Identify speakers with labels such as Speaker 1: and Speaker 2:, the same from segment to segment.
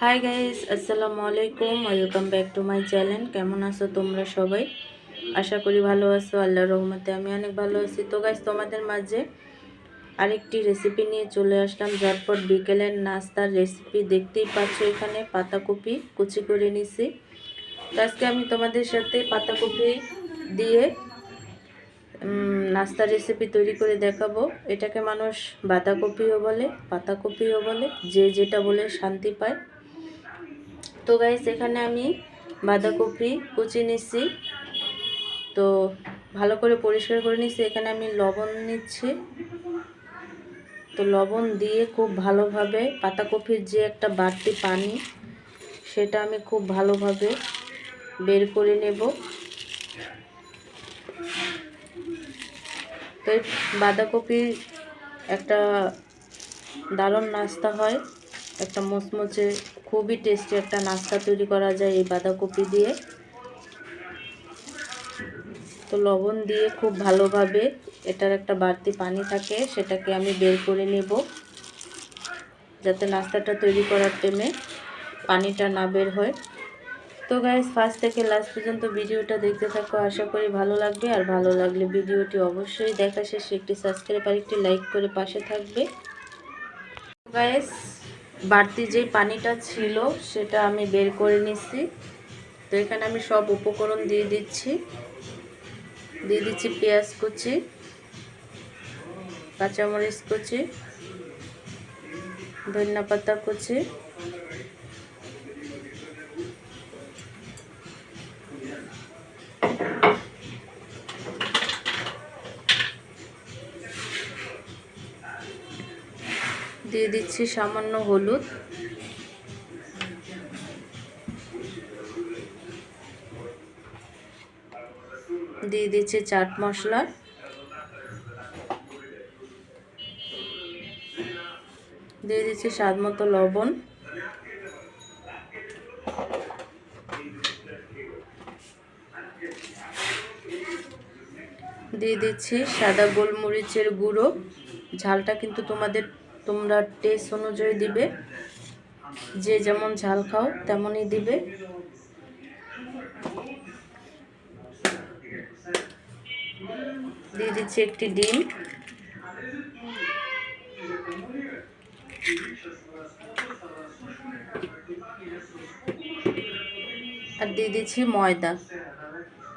Speaker 1: Hi guys, আসসালামু আলাইকুম। Welcome back to my channel. কেমন আছো তোমরা সবাই? আশা করি ভালো আছো। আল্লাহর রহমতে আমি অনেক ভালো আছি। তো গাইস, তোমাদের মাঝে আরেকটি রেসিপি নিয়ে চলে আসলাম। ঝটপট বিকেলের নাস্তার রেসিপি। দেখতেই পাচ্ছ এখানে পাতাকপি কুচি করে নিছি। তো আজকে আমি তোমাদের সাথে পাতাকপি দিয়ে নাস্তার রেসিপি তৈরি করে দেখাবো। এটাকে মানুষ বাঁধাকপিও বলে, পাতাকপিও বলে, যে যেটা বলে শান্তি পায়। তো গাইস, এখানে আমি বাঁধাকপি কুচি নিচ্ছি। তো ভালো করে পরিষ্কার করে নিচ্ছি। এখানে আমি লবণ নিচ্ছি। তো লবণ দিয়ে খুব ভালোভাবে পাতাকপির যে একটা বাড়তি পানি, সেটা আমি খুব ভালোভাবে বের করে নেব। তো বাঁধাকপির একটা দারুণ নাস্তা হয়, একটা মচমচে খুবই টেস্টি একটা নাস্তা তৈরি করা যায় এই বাঁধাকপি দিয়ে। তো লবণ দিয়ে খুব ভালোভাবে এটার একটা বাড়তি পানি থাকে, সেটাকে আমি বের করে নেব, যাতে নাস্তাটা তৈরি করার টাইমে পানিটা না বের হয়। তো গাইস, ফার্স্ট থেকে লাস্ট পর্যন্ত ভিডিওটা দেখতে থাকো। আশা করি ভালো লাগবে। আর ভালো লাগলে ভিডিওটি অবশ্যই দেখা শেষে একটি সাবস্ক্রাইব আর একটি লাইক করে পাশে থাকবে। গাইস, বাড়তি যে পানিটা ছিল সেটা আমি বের করে নিচ্ছি। তো এখানে আমি সব উপকরণ দিয়ে দিচ্ছি পেঁয়াজ কুচি, কাঁচামরিচ কুচি, ধনিয়া পাতা কুচি, দিয়ে দিচ্ছি সামান্য হলুদ, দিয়ে দিচ্ছি চাট মশলা, দিয়ে দিচ্ছি স্বাদ মতো লবণ, দিয়ে দিচ্ছি সাদা গোলমরিচের গুঁড়ো। ঝালটা কিন্তু তোমরা টেস্ট অনুযায়ী দিবে, যে যেমন ঝাল খাও তেমনই দিবে। দিয়ে দিচ্ছি একটি ডিম, আর দিয়ে দিচ্ছি ময়দা।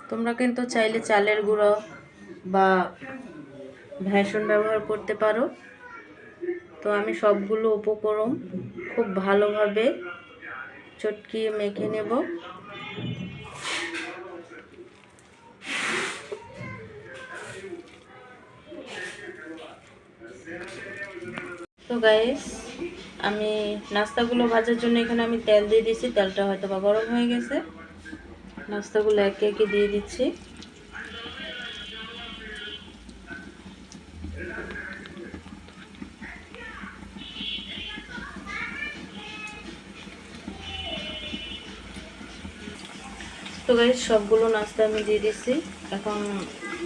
Speaker 1: তোমরা কিন্তু চাইলে চালের গুঁড়ো বা বেসন ব্যবহার করতে পারো। তো আমি সবগুলো উপকরণ খুব ভালোভাবে চটকিয়ে মেখে নেব। তো গাইস, আমি নাস্তাগুলো ভাজার জন্য এখানে আমি তেল দিয়ে দিচ্ছি। তেলটা হয়তো বা গরম হয়ে গেছে। নাস্তাগুলো একে একে দিয়ে দিচ্ছি। তো গাইস, সবগুলো নাস্তা আমি দিয়ে দিচ্ছি। এখন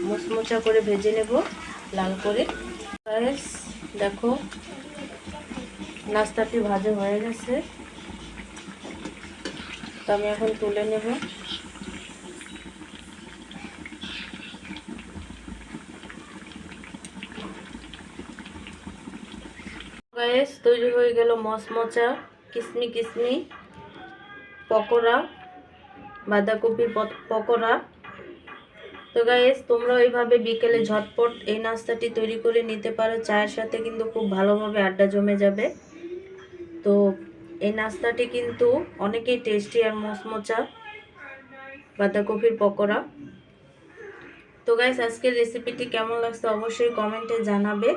Speaker 1: মুচমুচা করে ভেজে নেব, লাল করে। গাইস দেখো, নাস্তাটি ভাজা হয়ে গেছে। তো আমি এখন তুলে নেব। গাইস, তৈরি হয়ে গেল মচমচা কিসমি কিসমি পকোড়া, বাঁধাকপির পকোড়া। তো গাইস, তোমরা এইভাবে বিকেলে ঝটপট এই নাস্তাটি তৈরি করে নিতে পারো। চায়ের সাথে কিন্তু খুব ভালোভাবে আড্ডা জমে যাবে। তো এই নাস্তাটি কিন্তু অনেকই টেস্টি আর মচমচা বাঁধাকপির পকোড়া। তো গাইস, আজকের রেসিপিটি কেমন লাগছে অবশ্যই কমেন্টে জানাবে।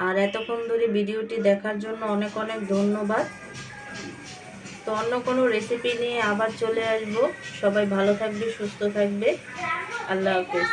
Speaker 1: আর এতক্ষণ ধরে ভিডিওটি দেখার জন্য অনেক অনেক ধন্যবাদ। তো অন্য কোনো রেসিপি নিয়ে আবার চলে আসবো। সবাই ভালো থাকবে, সুস্থ থাকবে। আল্লাহ হাফেজ।